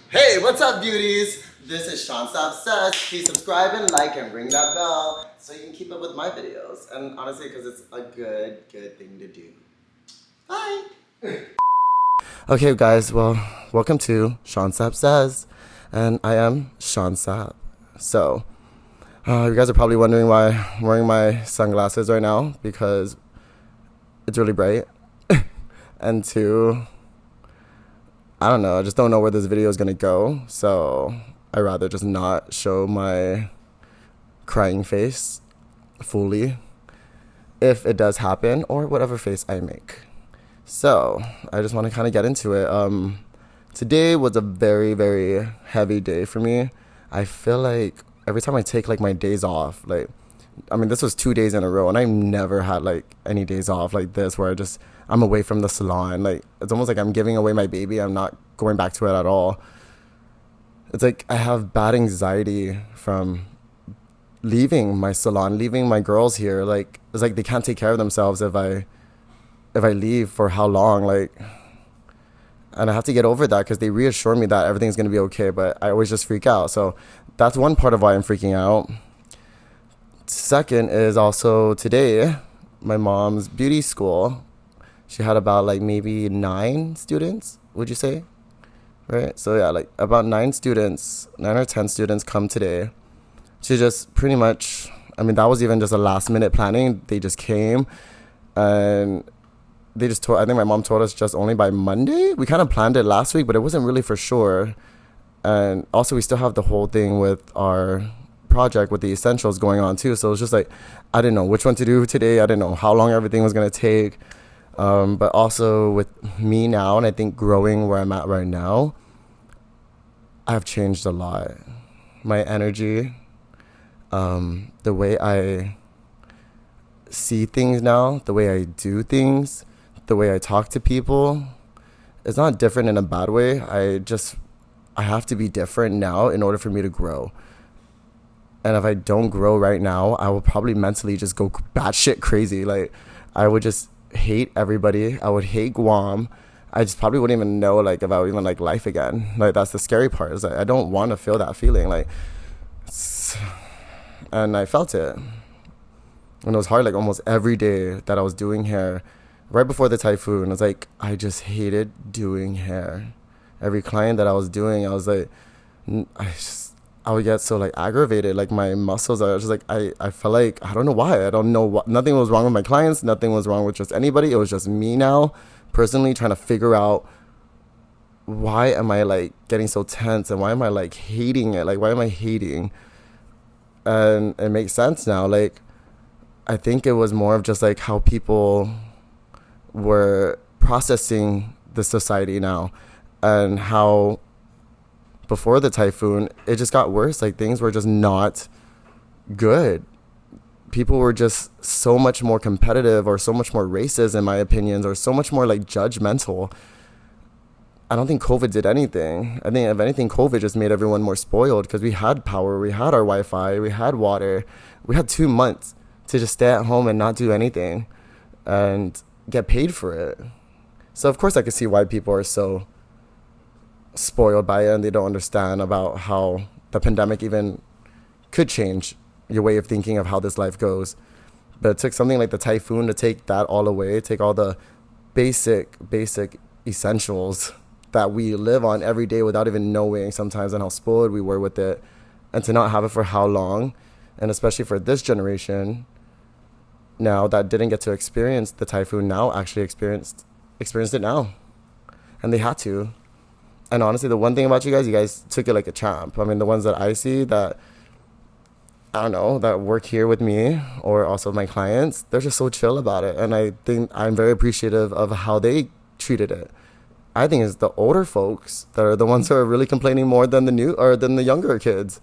Hey, what's up, beauties? This is Sapp. Please subscribe and like and ring that bell so you can keep up with my videos. And honestly, because it's a good thing to do. Bye. Okay, guys. Well, welcome to Sapp Says, and I am Sapp. So, you guys are probably wondering why I'm wearing my sunglasses right now because it's really bright, and two, I don't know. I just don't know where this video is going to go. So I'd rather just not show my crying face fully if it does happen, or whatever face I make. So I just want to kind of get into it. Today was a very, very heavy day for me. I feel like every time I take like my days off, this was 2 days in a row, and I never had like any days off like this where I'm away from the salon. Like, it's almost like I'm giving away my baby. I'm not going back to it at all. It's like I have bad anxiety from leaving my salon, leaving my girls here. Like, it's like they can't take care of themselves if I leave for how long. Like, and I have to get over that because they reassure me that everything's going to be okay, but I always just freak out. So that's one part of why I'm freaking out. Second is also today, my mom's beauty school. She had about like maybe 9 students, would you say? Right? So yeah, like about 9 or 10 students come today. She just pretty much, that was even just a last minute planning. They just came and they just told, I think my mom told us just only by Monday. We kind of planned it last week, but it wasn't really for sure. And also we still have the whole thing with our project with the essentials going on too. So it's just like, I didn't know which one to do today. I didn't know how long everything was going to take. But also with me now, and I think growing where I'm at right now, I've changed a lot. My energy, the way I see things now, the way I do things, the way I talk to people, it's not different in a bad way. I have to be different now in order for me to grow. And if I don't grow right now, I will probably mentally just go batshit crazy. Like, I would just hate everybody. I would hate Guam. I just probably wouldn't even know like if I would even like life again. Like, that's the scary part. Is like, I don't want to feel that feeling. Like, and I felt it. And it was hard. Like, almost every day that I was doing hair, right before the typhoon, it's like I just hated doing hair. Every client that I was doing, I was like, I would get so like aggravated. Like, my muscles are just like, I felt like, I don't know why. I don't know what, nothing was wrong with my clients. Nothing was wrong with just anybody. It was just me now, personally trying to figure out why am I like getting so tense and why am I like hating it? Like, why am I hating? And it makes sense now. Like, I think it was more of just like how people were processing the society now, and how before the typhoon, it just got worse. Like, things were just not good. People were just so much more competitive, or so much more racist, in my opinions, or so much more like judgmental. I don't think COVID did anything. I think if anything, COVID just made everyone more spoiled because we had power, we had our Wi-Fi, we had water. We had 2 months to just stay at home and not do anything and get paid for it. So of course I can see why people are so spoiled by it, and they don't understand about how the pandemic even could change your way of thinking of how this life goes. But it took something like the typhoon to take that all away, take all the basic essentials that we live on every day without even knowing sometimes, and how spoiled we were with it, and to not have it for how long. And especially for this generation now that didn't get to experience the typhoon, now actually experienced it now, and they had to. And honestly, the one thing about you guys took it like a champ. The ones that I see that, I don't know, that work here with me, or also my clients, they're just so chill about it. And I think I'm very appreciative of how they treated it. I think it's the older folks that are the ones who are really complaining more than the younger kids.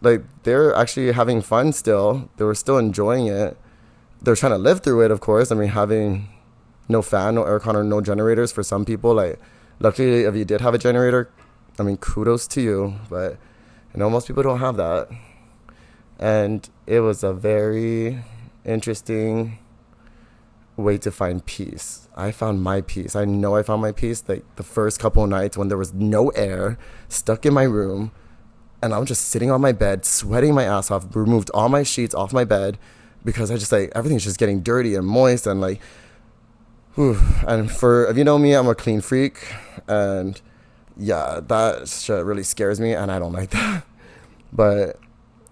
Like, they're actually having fun still. They were still enjoying it. They're trying to live through it, of course. Having no fan, no aircon, or no generators for some people, like, luckily, if you did have a generator, kudos to you. But, most people don't have that. And it was a very interesting way to find peace. I found my peace. I know I found my peace like the first couple of nights when there was no air, stuck in my room, and I'm just sitting on my bed, sweating my ass off, removed all my sheets off my bed because I just like everything's just getting dirty and moist and like, whew. And for, if you know me, I'm a clean freak, and yeah, that shit really scares me and I don't like that. But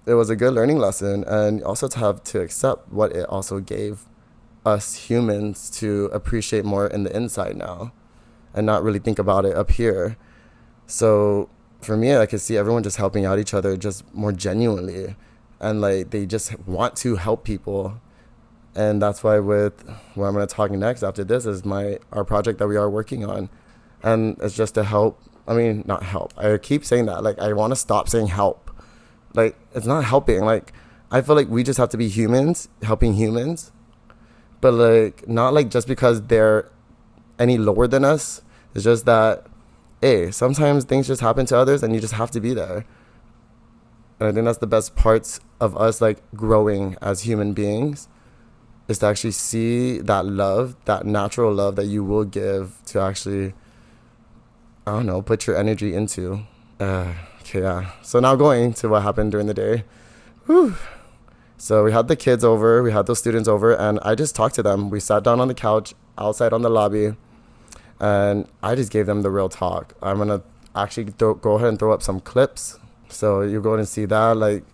it was a good learning lesson, and also to have to accept what it also gave us humans to appreciate more in the inside now and not really think about it up here. So for me, I could see everyone just helping out each other just more genuinely, and like they just want to help people. And that's why with what I'm going to talk next after this is our project that we are working on, and it's just to help. I mean, not help, I keep saying that, like I want to stop saying help. Like it's not helping. Like I feel like we just have to be humans helping humans, but like not like just because they're any lower than us. It's just that, hey, sometimes things just happen to others and you just have to be there. And I think that's the best parts of us like growing as human beings, is to actually see that love, that natural love that you will give to actually, I don't know, put your energy into. Okay, yeah. So now going to what happened during the day. Whew. So we had the kids over, we had those students over, and I just talked to them. We sat down on the couch outside on the lobby, and I just gave them the real talk. I'm going to actually go ahead and throw up some clips. So you go and see that. Like,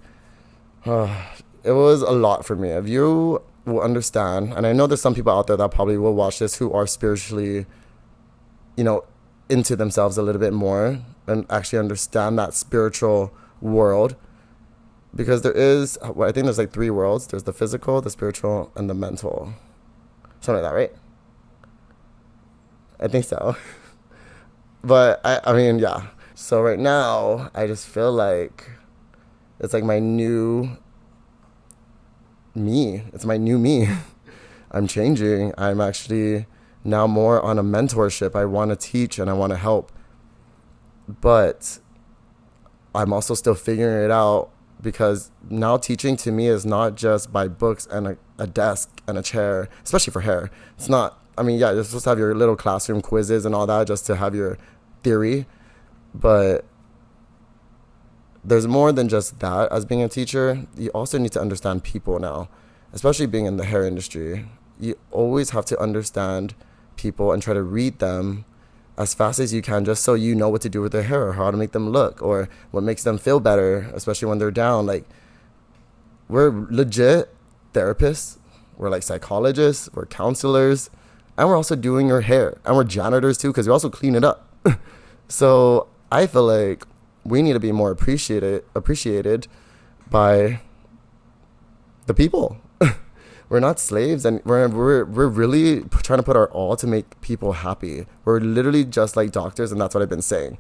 it was a lot for me. If you will understand, and I know there's some people out there that probably will watch this who are spiritually, into themselves a little bit more and actually understand that spiritual world. Because there is, I think there's like 3 worlds. There's the physical, the spiritual, and the mental. Something like that, right? I think so. But I mean, yeah. So right now, I just feel like it's like my new me. It's my new me. I'm changing. I'm actually now more on a mentorship. I want to teach and I want to help. But I'm also still figuring it out, because now teaching to me is not just by books and a desk and a chair, especially for hair. It's not, I mean, yeah, you're supposed to have your little classroom quizzes and all that just to have your theory. But there's more than just that as being a teacher. You also need to understand people now, especially being in the hair industry. You always have to understand people and try to read them as fast as you can, just so you know what to do with their hair or how to make them look or what makes them feel better, especially when they're down. Like, we're legit therapists, we're like psychologists, we're counselors, and we're also doing your hair, and we're janitors too, because we also clean it up. So I feel like we need to be more appreciated by the people. We're not slaves, and we're really trying to put our all to make people happy. We're literally just like doctors, and that's what I've been saying.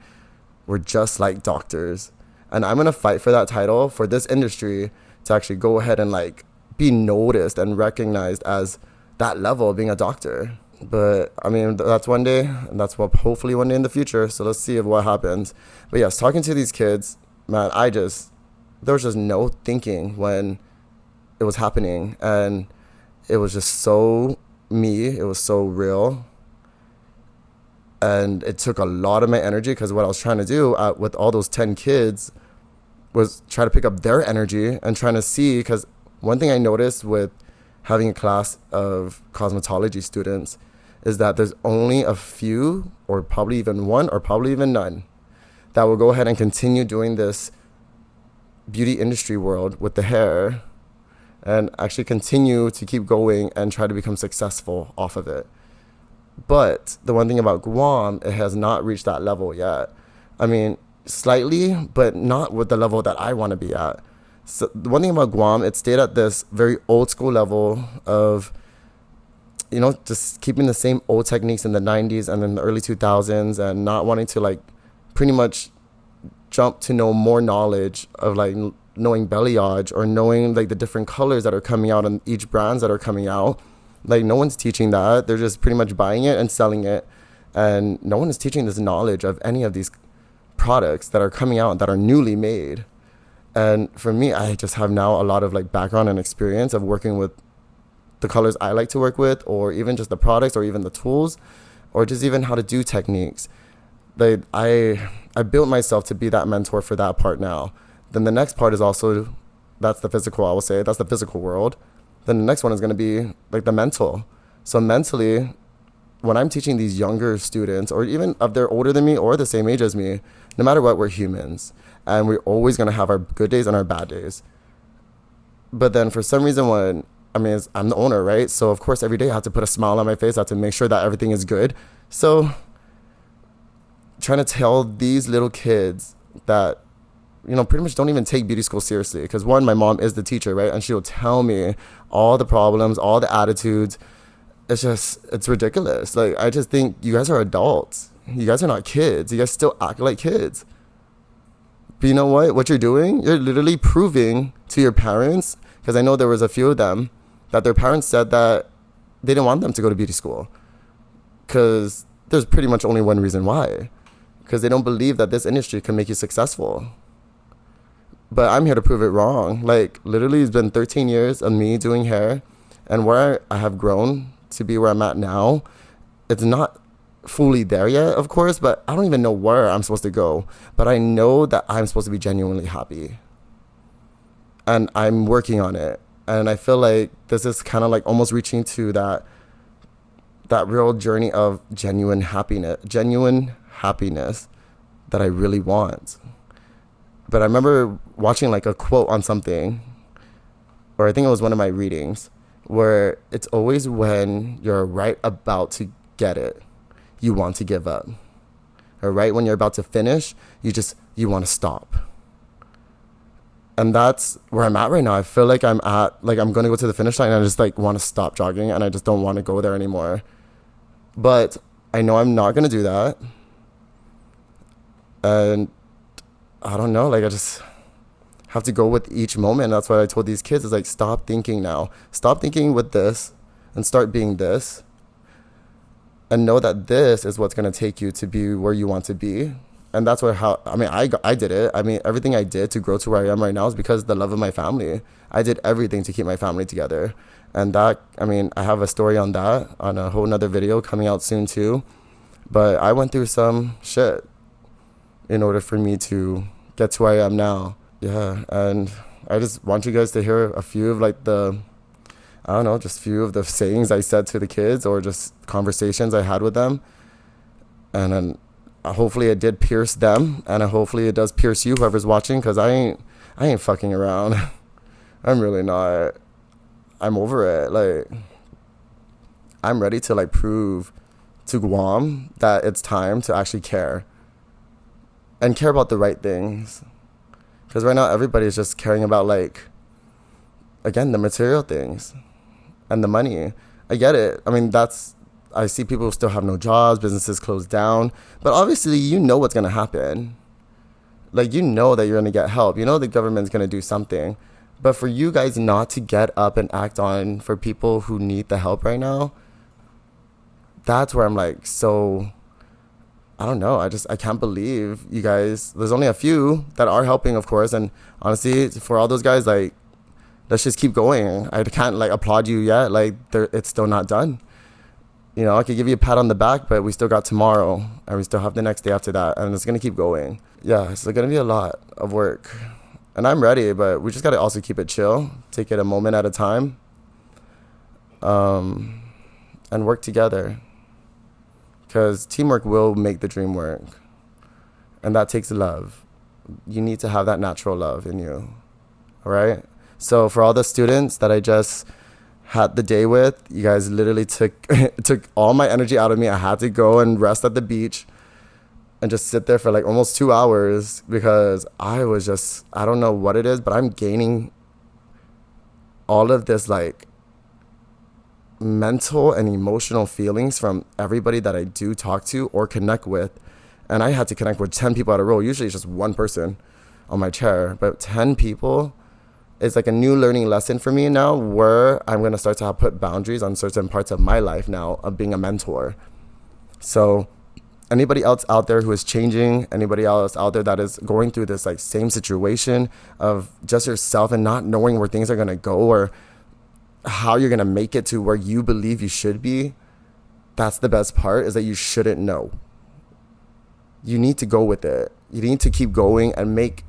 We're just like doctors. And I'm going to fight for that title for this industry to actually go ahead and like be noticed and recognized as that level of being a doctor. But I mean, that's one day, and that's what hopefully one day in the future. So let's see if what happens. But yes, talking to these kids, man, there was just no thinking when it was happening. And it was just so me. It was so real. And it took a lot of my energy, because what I was trying to do with all those 10 kids was try to pick up their energy and trying to see, because one thing I noticed with having a class of cosmetology students is that there's only a few, or probably even one, or probably even none, that will go ahead and continue doing this beauty industry world with the hair and actually continue to keep going and try to become successful off of it. But the one thing about Guam, it has not reached that level yet. I mean, slightly, but not with the level that I want to be at. So the one thing about Guam, it stayed at this very old school level of, just keeping the same old techniques in the 90s and in the early 2000s, and not wanting to like pretty much jump to know more knowledge of like knowing balayage or knowing like the different colors that are coming out on each brands that are coming out. Like, no one's teaching that. They're just pretty much buying it and selling it. And no one is teaching this knowledge of any of these products that are coming out that are newly made. And for me, I just have now a lot of like background and experience of working with the colors I like to work with, or even just the products, or even the tools, or just even how to do techniques. Like I built myself to be that mentor for that part now. Then the next part is also, that's the physical, I will say, that's the physical world. Then the next one is going to be like the mental. So mentally, when I'm teaching these younger students, or even if they're older than me or the same age as me, no matter what, we're humans. And we're always going to have our good days and our bad days. But then for some reason, I'm the owner, right? So of course, every day I have to put a smile on my face. I have to make sure that everything is good. So trying to tell these little kids that, pretty much don't even take beauty school seriously. Because one, my mom is the teacher, right? And she'll tell me all the problems, all the attitudes. It's ridiculous. Like, I just think you guys are adults. You guys are not kids. You guys still act like kids. But you know what you're doing? You're literally proving to your parents, because I know there was a few of them, that their parents said that they didn't want them to go to beauty school. Because there's pretty much only one reason why. Because they don't believe that this industry can make you successful. But I'm here to prove it wrong. Like, literally, it's been 13 years of me doing hair, and where I have grown to be where I'm at now, it's not fully there yet, of course, but I don't even know where I'm supposed to go. But I know that I'm supposed to be genuinely happy. And I'm working on it. And I feel like this is kind of like almost reaching to that real journey of genuine happiness that I really want. But I remember watching like a quote on something, or I think it was one of my readings, where it's always when you're right about to get it, you want to give up. Or right when you're about to finish, you want to stop. And that's where I'm at right now. I feel like I'm going to go to the finish line and I just like want to stop jogging, and I just don't want to go there anymore. But I know I'm not going to do that. And I don't know, like I just have to go with each moment. That's what I told these kids, is like, stop thinking now. Stop thinking with this and start being this. And know that this is what's going to take you to be where you want to be. And that's I did it. Everything I did to grow to where I am right now is because of the love of my family. I did everything to keep my family together. And that, I have a story on that on a whole nother video coming out soon too. But I went through some shit in order for me to get to where I am now. Yeah, and I just want you guys to hear a few of like just few of the sayings I said to the kids, or just conversations I had with them. And then hopefully it did pierce them, and hopefully it does pierce you, whoever's watching, because I ain't fucking around. I'm really not. I'm over it. Like, I'm ready to like prove to Guam that it's time to actually care. And care about the right things. Because right now everybody's just caring about like, again, the material things and the money. I get it. I see people who still have no jobs, businesses closed down. But obviously you know what's going to happen. Like, you know that you're going to get help. You know the government's going to do something. But for you guys not to get up and act on for people who need the help right now, that's where I'm like, so... I don't know. I can't believe you guys. There's only a few that are helping, of course. And honestly, for all those guys, like, let's just keep going. I can't like applaud you yet. Like, it's still not done. I could give you a pat on the back, but we still got tomorrow, and we still have the next day after that, and it's gonna keep going. Yeah, it's gonna be a lot of work, and I'm ready. But we just gotta also keep it chill, take it a moment at a time, and work together. Because teamwork will make the dream work. And that takes love. You need to have that natural love in you. All right? So for all the students that I just had the day with, you guys literally took all my energy out of me. I had to go and rest at the beach and just sit there for like almost 2 hours, because I don't know what it is, but I'm gaining all of this like mental and emotional feelings from everybody that I do talk to or connect with. And I had to connect with 10 people at a row. Usually it's just one person on my chair, but 10 people is like a new learning lesson for me now, where I'm going to start to put boundaries on certain parts of my life now of being a mentor. So anybody else out there who is changing, anybody else out there that is going through this like same situation of just yourself and not knowing where things are going to go, or how you're going to make it to where you believe you should be, that's the best part, is that you shouldn't know. You need to go with it. You need to keep going and make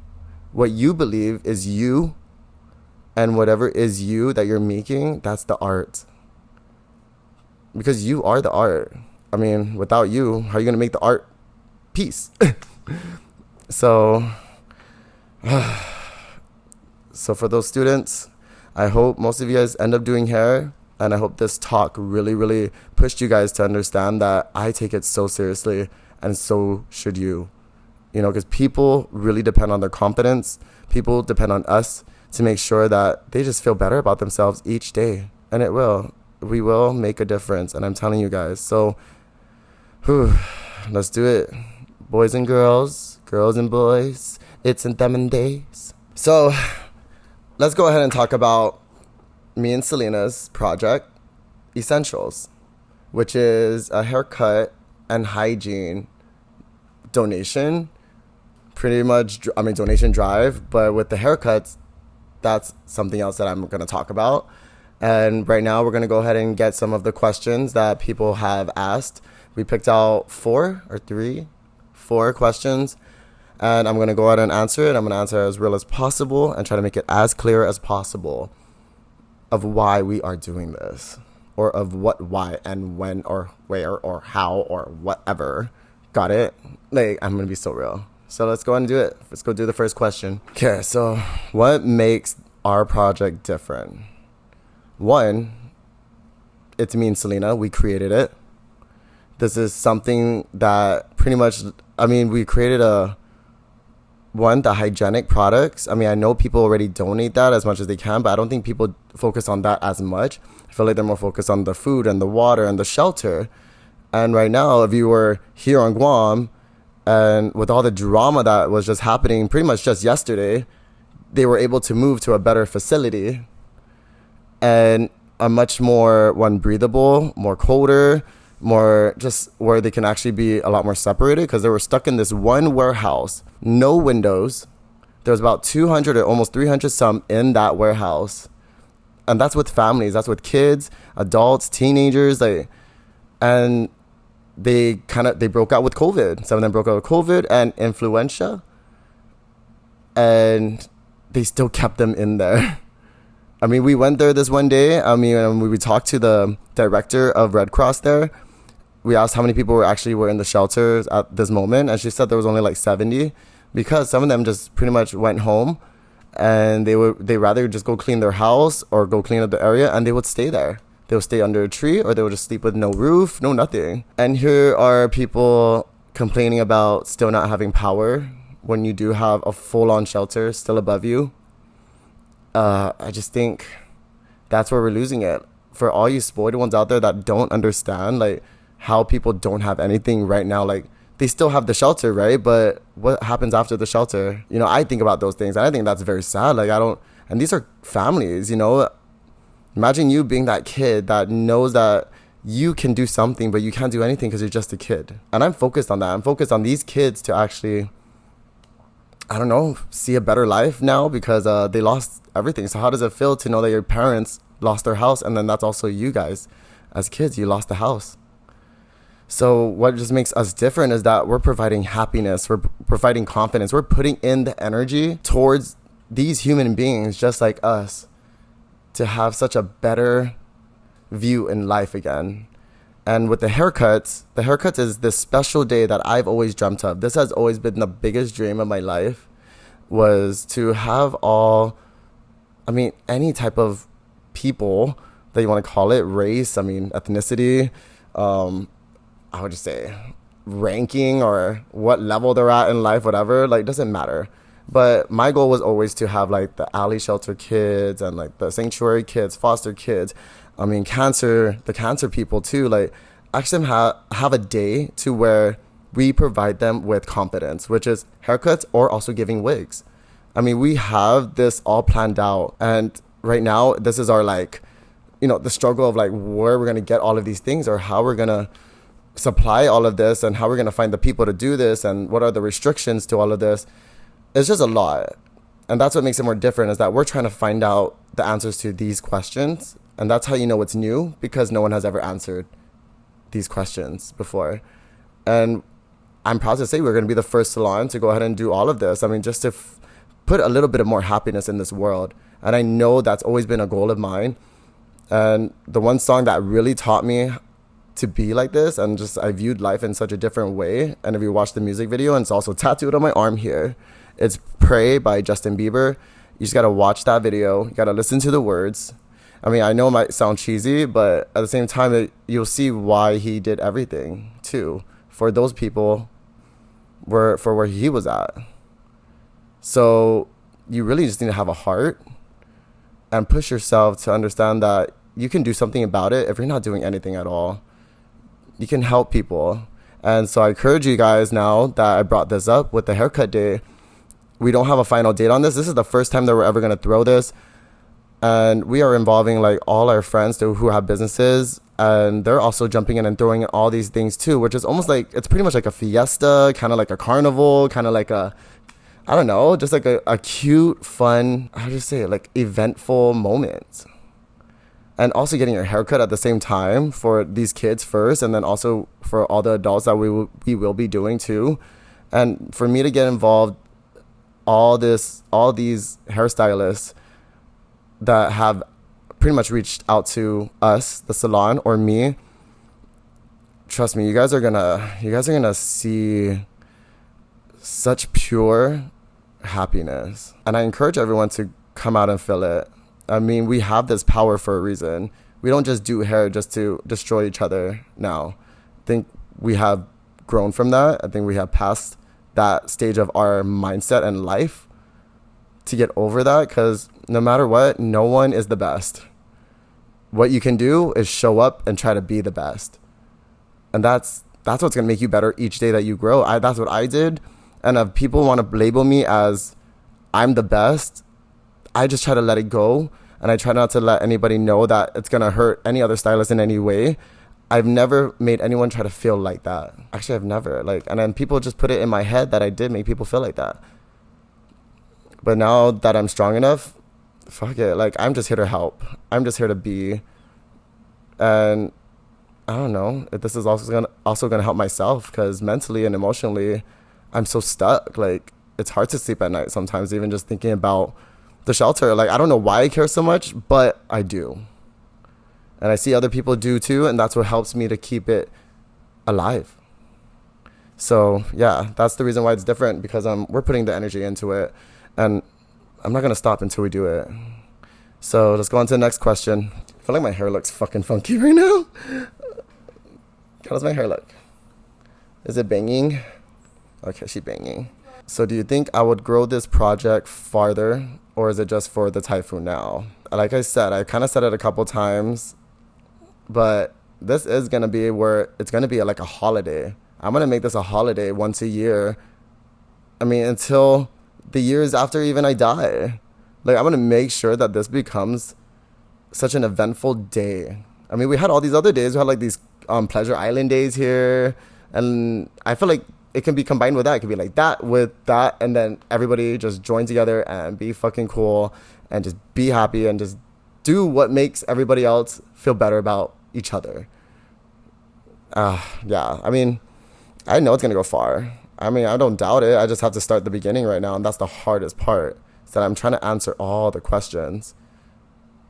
what you believe is you, and whatever is you that you're making, that's the art. Because you are the art. I mean, without you, how are you going to make the art piece? So for those students, I hope most of you guys end up doing hair, and I hope this talk really, really pushed you guys to understand that I take it so seriously, and so should you. You know, because people really depend on their confidence. People depend on us to make sure that they just feel better about themselves each day. And it will. We will make a difference, and I'm telling you guys. So, let's do it. Boys and girls, girls and boys, it's in them and days. So, let's go ahead and talk about me and Selena's project, Essentials, which is a haircut and hygiene donation. Pretty much, I mean, donation drive, but with the haircuts, that's something else that I'm going to talk about. And right now, we're going to go ahead and get some of the questions that people have asked. We picked out 4 questions, and I'm going to go ahead and answer it. I'm going to answer it as real as possible and try to make it as clear as possible of why we are doing this, or of what, why, and when, or where, or how, or whatever. Got it? Like, I'm going to be so real. So let's go ahead and do it. Let's go do the first question. Okay, so what makes our project different? One, it's me and Selena. We created it. This is something that pretty much, I mean, we created the hygienic products. I mean, I know people already donate that as much as they can, but I don't think people focus on that as much. I feel like they're more focused on the food and the water and the shelter. And right now, if you were here on Guam, and with all the drama that was just happening pretty much just yesterday, they were able to move to a better facility, and a much more breathable, more colder, more just where they can actually be a lot more separated, because they were stuck in this one warehouse, no windows. There was about 200 or almost 300 some in that warehouse. And that's with families, that's with kids, adults, teenagers, and they broke out with COVID. Some of them broke out with COVID and influenza, and they still kept them in there. I mean, we went there this one day. I mean, and we talked to the director of Red Cross there. We asked how many people were in the shelters at this moment, and she said there was only like 70, because some of them just pretty much went home, and they rather just go clean their house or go clean up the area, and they would stay there. They would stay under a tree, or they would just sleep with no roof, no nothing. And here are people complaining about still not having power when you do have a full-on shelter still above you. I just think that's where we're losing it. For all you spoiled ones out there that don't understand, like, how people don't have anything right now, like, they still have the shelter, right? But what happens after the shelter? You know, I think about those things, and I think that's very sad. Like, and these are families, you know. Imagine you being that kid that knows that you can do something, but you can't do anything because you're just a kid. And I'm focused on that. I'm focused on these kids to actually, I don't know, see a better life now, because they lost everything. So how does it feel to know that your parents lost their house, and then that's also you guys as kids, you lost the house? So what just makes us different is that we're providing happiness, we're providing confidence, we're putting in the energy towards these human beings just like us to have such a better view in life again. And with the haircuts is this special day that I've always dreamt of. This has always been the biggest dream of my life, was to have any type of people that you want to call it, race, ethnicity, I would just say ranking, or what level they're at in life, whatever, like, doesn't matter. But my goal was always to have like the alley shelter kids and like the sanctuary kids, foster kids, the cancer people too, like, actually have a day to where we provide them with confidence, which is haircuts or also giving wigs. I mean, we have this all planned out, and right now this is our the struggle of like where we're going to get all of these things, or how we're going to supply all of this, and how we're going to find the people to do this, and what are the restrictions to all of this. It's just a lot. And that's what makes it more different, is that we're trying to find out the answers to these questions. And that's how you know it's new, because no one has ever answered these questions before. And I'm proud to say we're going to be the first salon to go ahead and do all of this. I mean, just to put a little bit of more happiness in this world. And I know that's always been a goal of mine. And the one song that really taught me to be like this, and just I viewed life in such a different way. And if you watch the music video, and it's also tattooed on my arm here, it's Pray by Justin Bieber. You just got to watch that video. You got to listen to the words. I mean, I know it might sound cheesy, but at the same time, you'll see why he did everything too, for those people, for where he was at. So you really just need to have a heart and push yourself to understand that you can do something about it if you're not doing anything at all. You can help people. And so I encourage you guys, now that I brought this up with the haircut day, we don't have a final date on this. This is the first time that we're ever going to throw this. And we are involving like all our friends who have businesses, and they're also jumping in and throwing in all these things too, which is almost like, it's pretty much like a fiesta, kind of like a carnival, kind of like a, I don't know, just like a cute, fun, how do you say it, like eventful moment. And also getting your haircut at the same time for these kids first, and then also for all the adults that we will be doing too. And for me to get involved, all these hairstylists that have pretty much reached out to us, the salon, or me, trust me, you guys are gonna see such pure happiness. And I encourage everyone to come out and feel it. I mean, we have this power for a reason. We don't just do hair just to destroy each other now. I think we have grown from that. I think we have passed that stage of our mindset and life to get over that, because no matter what, no one is the best. What you can do is show up and try to be the best. And that's what's going to make you better each day that you grow. That's what I did. And if people want to label me as I'm the best, I just try to let it go. And I try not to let anybody know that it's going to hurt any other stylist in any way. I've never made anyone try to feel like that. Actually, I've never. And then people just put it in my head that I did make people feel like that. But now that I'm strong enough, fuck it. I'm just here to help. I'm just here to be. And I don't know if this is also gonna help myself, because mentally and emotionally, I'm so stuck. It's hard to sleep at night sometimes, even just thinking about the shelter. I don't know why I care so much, but I do. And I see other people do too, and that's what helps me to keep it alive. So yeah, that's the reason why it's different, because we're putting the energy into it, and I'm not gonna stop until we do it. So let's go on to the next question. I feel like my hair looks fucking funky right now. How does my hair look? Is it banging? Okay, she's banging. So do you think I would grow this project farther, or is it just for the typhoon now? Like I said, I kind of said it a couple times, but this is going to be where it's going to be like a holiday. I'm going to make this a holiday once a year. I mean, until the years after even I die. I'm going to make sure that this becomes such an eventful day. I mean, we had all these other days. We had these Pleasure Island days here. And I feel like it can be combined with that. It could be like that with that. And then everybody just join together and be fucking cool and just be happy and just do what makes everybody else feel better about each other. Yeah, I mean, I know it's going to go far. I mean, I don't doubt it. I just have to start the beginning right now. And that's the hardest part. Is that I'm trying to answer all the questions.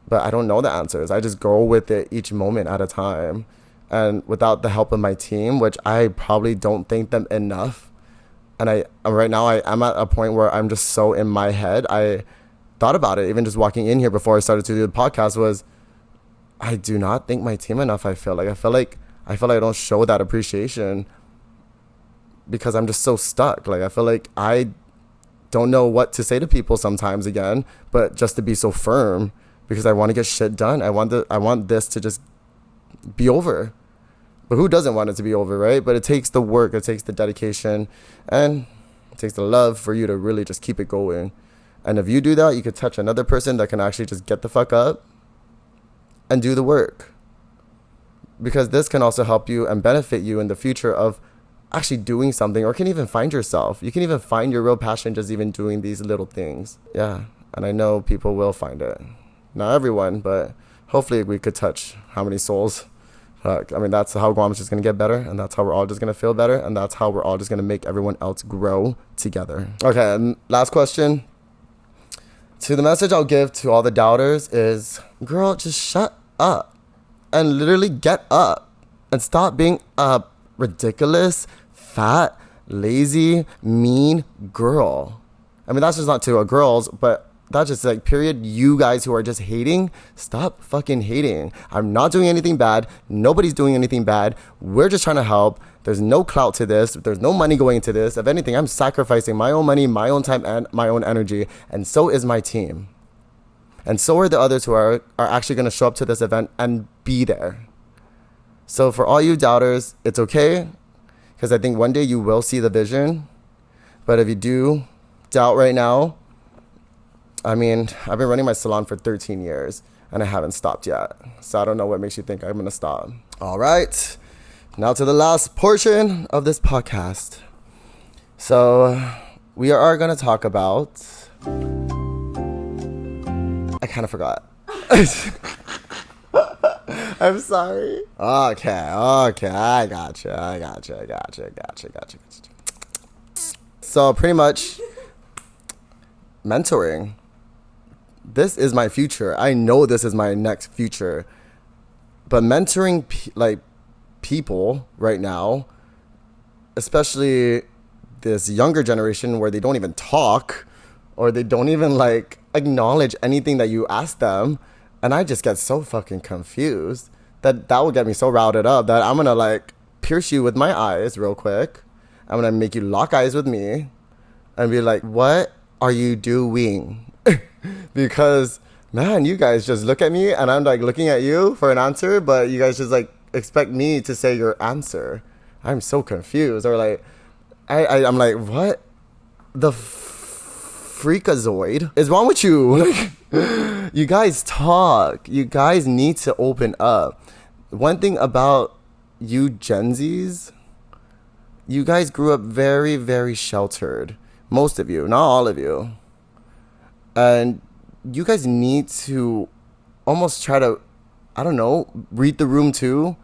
But I don't know the answers. I just go with it each moment at a time. And without the help of my team, which I probably don't thank them enough. And right now I'm at a point where I'm just so in my head. I thought about it, even just walking in here before I started to do the podcast, was I do not thank my team enough. I feel like I don't show that appreciation because I'm just so stuck. I feel like I don't know what to say to people sometimes again, but just to be so firm because I want to get shit done. I want this to just be over. But who doesn't want it to be over, right? But it takes the work, it takes the dedication, and it takes the love for you to really just keep it going. And if you do that, you could touch another person that can actually just get the fuck up and do the work. Because this can also help you and benefit you in the future of actually doing something, or can even find yourself. You can even find your real passion just even doing these little things. Yeah, and I know people will find it. Not everyone, but hopefully we could touch how many souls. I mean, that's how Guam is just going to get better, and that's how we're all just going to feel better, and that's how we're all just going to make everyone else grow together. Okay, and last question. So the message I'll give to all the doubters is, girl, just shut up and literally get up and stop being a ridiculous, fat, lazy, mean girl. I mean, that's just not to girls, but that's just like, period. You guys who are just hating, stop fucking hating. I'm not doing anything bad. Nobody's doing anything bad. We're just trying to help. There's no clout to this. There's no money going into this. If anything, I'm sacrificing my own money, my own time, and my own energy. And so is my team. And so are the others who are actually going to show up to this event and be there. So for all you doubters, it's okay. Because I think one day you will see the vision. But if you do doubt right now, I mean, I've been running my salon for 13 years and I haven't stopped yet. So I don't know what makes you think I'm going to stop. All right. Now to the last portion of this podcast. So we are going to talk about... I kind of forgot. I'm sorry. Okay. I gotcha. So pretty much mentoring. This is my future. I know this is my next future. But mentoring people right now, especially this younger generation where they don't even talk or they don't even acknowledge anything that you ask them, and I just get so fucking confused that will get me so routed up that I'm gonna pierce you with my eyes real quick. I'm gonna make you lock eyes with me and be like, what are you doing? Because, man, you guys just look at me and I'm looking at you for an answer, but you guys just expect me to say your answer. I'm so confused. Or I'm like, what the freakazoid is wrong with you? You guys talk. You guys need to open up. One thing about you Gen Zs, you guys grew up very, very sheltered. Most of you, not all of you. And you guys need to almost try to, I don't know, read the room too.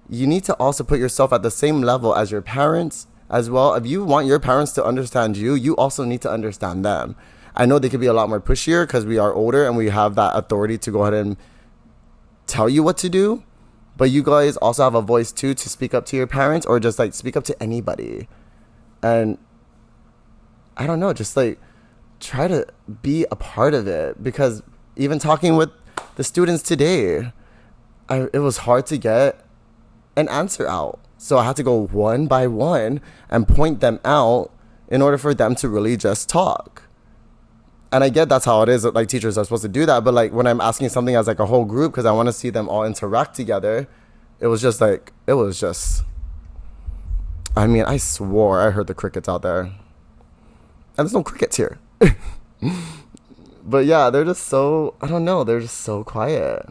You need to also put yourself at the same level as your parents as well. If you want your parents to understand you, you also need to understand them. I know they could be a lot more pushier because we are older and we have that authority to go ahead and tell you what to do. But you guys also have a voice too to speak up to your parents or just speak up to anybody. And I don't know, just try to be a part of it, because even talking with the students today, it was hard to get an answer out. So I had to go one by one and point them out in order for them to really just talk. And I get that's how it is. Teachers are supposed to do that. But when I'm asking something as a whole group, because I want to see them all interact together, it was just I mean, I swore I heard the crickets out there. And there's no crickets here. But yeah, they're just so, I don't know, they're just so quiet.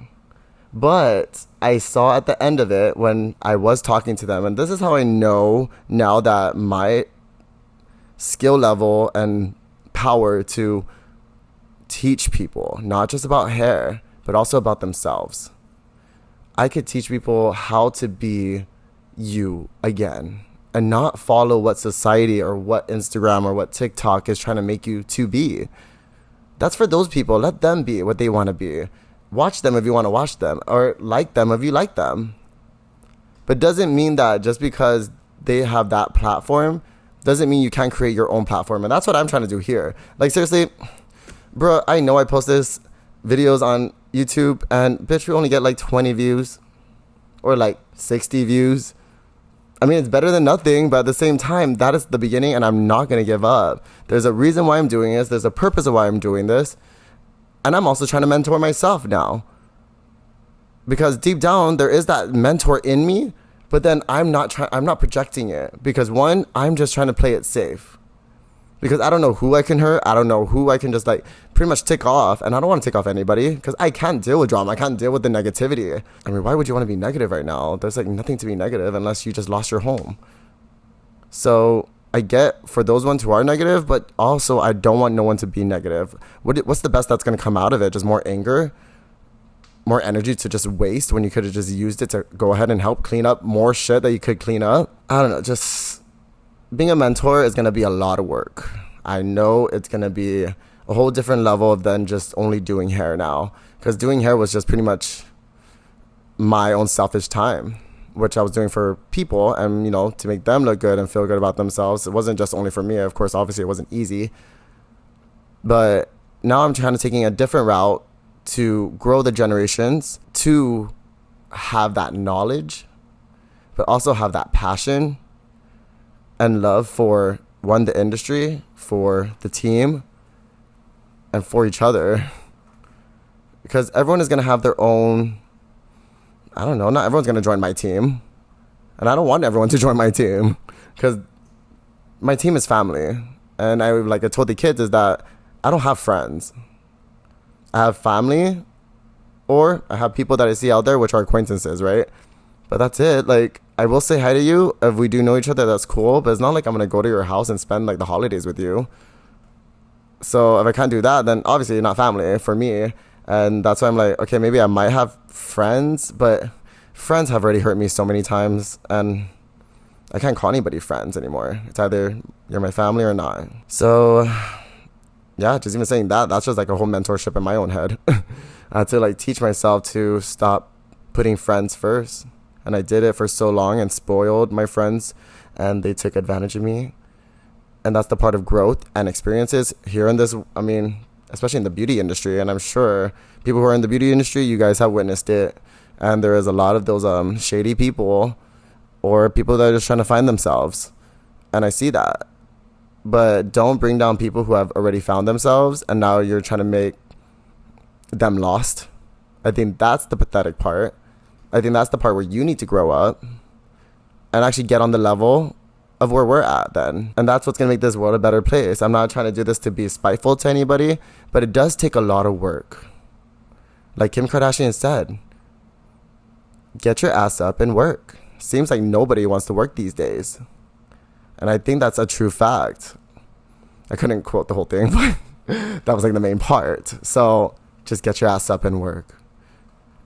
But I saw at the end of it when I was talking to them, and this is how I know now that my skill level and power to teach people, not just about hair, but also about themselves. I could teach people how to be you again and not follow what society or what Instagram or what TikTok is trying to make you to be. That's for those people. Let them be what they want to be. Watch them if you want to watch them, or like them if you like them. But doesn't mean that just because they have that platform doesn't mean you can't create your own platform. And that's what I'm trying to do here. Seriously, bro, I know I post this videos on YouTube and bitch, we only get 20 views or 60 views. I mean, it's better than nothing, but at the same time, that is the beginning, and I'm not going to give up. There's a reason why I'm doing this. There's a purpose of why I'm doing this. And I'm also trying to mentor myself now. Because deep down, there is that mentor in me, but then I'm not projecting it. Because one, I'm just trying to play it safe. Because I don't know who I can hurt. I don't know who I can just pretty much tick off. And I don't want to tick off anybody because I can't deal with drama. I can't deal with the negativity. I mean, why would you want to be negative right now? There's nothing to be negative unless you just lost your home. So I get for those ones who are negative, but also I don't want no one to be negative. What's the best that's going to come out of it? Just more anger? more energy to just waste when you could have just used it to go ahead and help clean up more shit that you could clean up. I don't know, just being a mentor is going to be a lot of work. I know it's going to be a whole different level than just only doing hair now, because doing hair was just pretty much my own selfish time, which I was doing for people and, you know, to make them look good and feel good about themselves. It wasn't just only for me. Of course, obviously it wasn't easy, but now I'm trying to taking a different route to grow the generations, to have that knowledge, but also have that passion and love for one, the industry, for the team, and for each other. Because everyone is going to have their own, I don't know, not everyone's going to join my team. And I don't want everyone to join my team, because my team is family. And I told the kids is that I don't have friends. I have family, or I have people that I see out there, which are acquaintances, right? But that's it. Like, I will say hi to you. If we do know each other, that's cool. But it's not like I'm going to go to your house and spend like the holidays with you. So if I can't do that, then obviously you're not family for me. And that's why I'm like, okay, maybe I might have friends, but friends have already hurt me so many times. And I can't call anybody friends anymore. It's either you're my family or not. So yeah, just even saying that, that's just like a whole mentorship in my own head. I had to like teach myself to stop putting friends first. And I did it for so long and spoiled my friends, and they took advantage of me. And that's the part of growth and experiences here in this, I mean, especially in the beauty industry. And I'm sure people who are in the beauty industry, you guys have witnessed it. And there is a lot of those shady people, or people that are just trying to find themselves. And I see that. But don't bring down people who have already found themselves and now you're trying to make them lost. I think that's the pathetic part. I think that's the part where you need to grow up and actually get on the level of where we're at then. And that's what's going to make this world a better place. I'm not trying to do this to be spiteful to anybody, but it does take a lot of work. Like Kim Kardashian said, get your ass up and work. Seems like nobody wants to work these days. And I think that's a true fact. I couldn't quote the whole thing, but that was like the main part. So just get your ass up and work.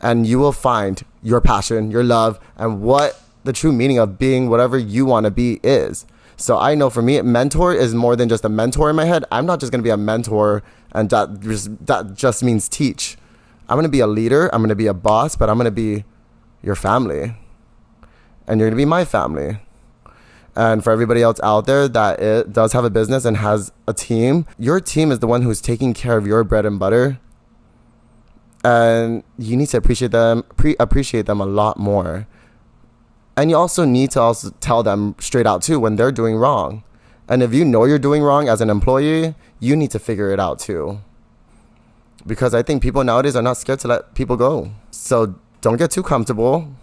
And you will find your passion, your love, and what the true meaning of being whatever you want to be is. So I know for me, mentor is more than just a mentor in my head. I'm not just going to be a mentor and that just means teach. I'm going to be a leader. I'm going to be a boss, but I'm going to be your family. And you're going to be my family. And for everybody else out there that it does have a business and has a team, your team is the one who's taking care of your bread and butter. And you need to appreciate them a lot more. And you also need to also tell them straight out too when they're doing wrong. And if you know you're doing wrong as an employee, you need to figure it out too. Because I think people nowadays are not scared to let people go. So don't get too comfortable.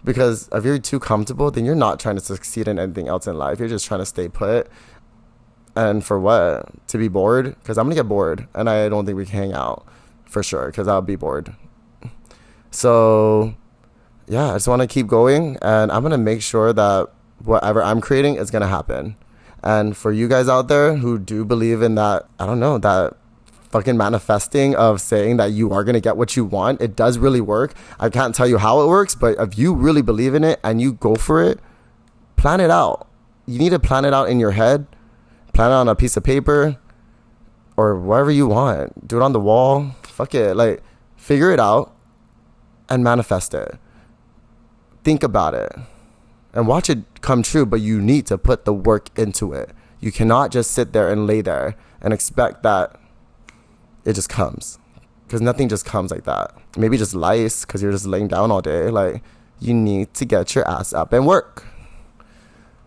Because if you're too comfortable, then you're not trying to succeed in anything else in life. You're just trying to stay put. And for what? To be bored? Because I'm going to get bored. And I don't think we can hang out for sure. Because I'll be bored. So yeah, I just want to keep going. And I'm going to make sure that whatever I'm creating is going to happen. And for you guys out there who do believe in that, I don't know, that fucking manifesting of saying that you are going to get what you want, it does really work. I can't tell you how it works, but if you really believe in it and you go for it, plan it out. You need to plan it out in your head, plan it on a piece of paper or wherever you want. Do it on the wall. Fuck it. Like, figure it out and manifest it. Think about it and watch it come true, but you need to put the work into it. You cannot just sit there and lay there and expect that it just comes, because nothing just comes like that. Maybe just lice because you're just laying down all day. Like, you need to get your ass up and work.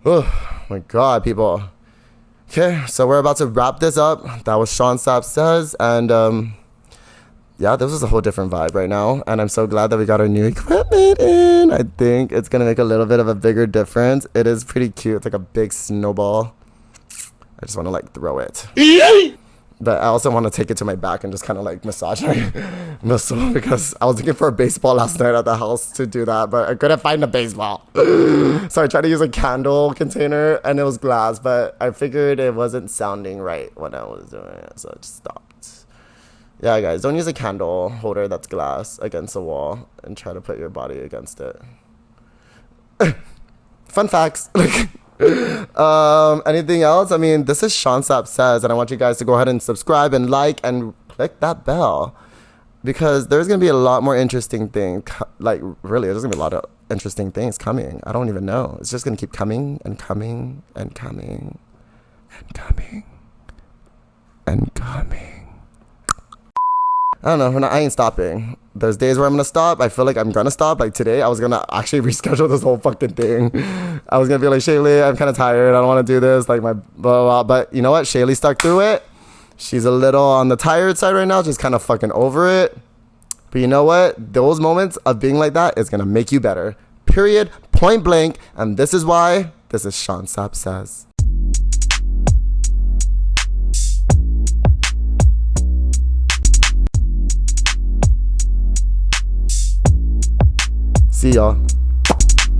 Oh my God, people. Okay, so we're about to wrap this up. That was Sean Sapp Says, and yeah, this is a whole different vibe right now, and I'm so glad that we got our new equipment in. I think it's gonna make a little bit of a bigger difference. It is pretty cute. It's like a big snowball. I just want to like throw it. But I also want to take it to my back and just kind of like massage my muscle, because I was looking for a baseball last night at the house to do that, but I couldn't find a baseball. So I tried to use a candle container and it was glass, but I figured it wasn't sounding right when I was doing it, so I just stopped. Yeah, guys, don't use a candle holder that's glass against a wall and try to put your body against it. Fun facts. Anything else? I mean, this is Sean Sapp Says, and I want you guys to go ahead and subscribe and like and click that bell, because there's gonna be a lot more interesting things. Like, really, there's gonna be a lot of interesting things coming. I don't even know. It's just gonna keep coming and coming and coming and coming and coming. I don't know. I ain't stopping. There's days where I'm gonna stop. I feel like I'm gonna stop. Like today, I was gonna actually reschedule this whole fucking thing. I was gonna be like, Shaylee, I'm kind of tired. I don't want to do this. Like my blah, blah, blah. But you know what? Shaylee stuck through it. She's a little on the tired side right now, just kind of fucking over it. But you know what? Those moments of being like that is gonna make you better. Period. Point blank. And this is why this is Sean Sapp Says. See y'all.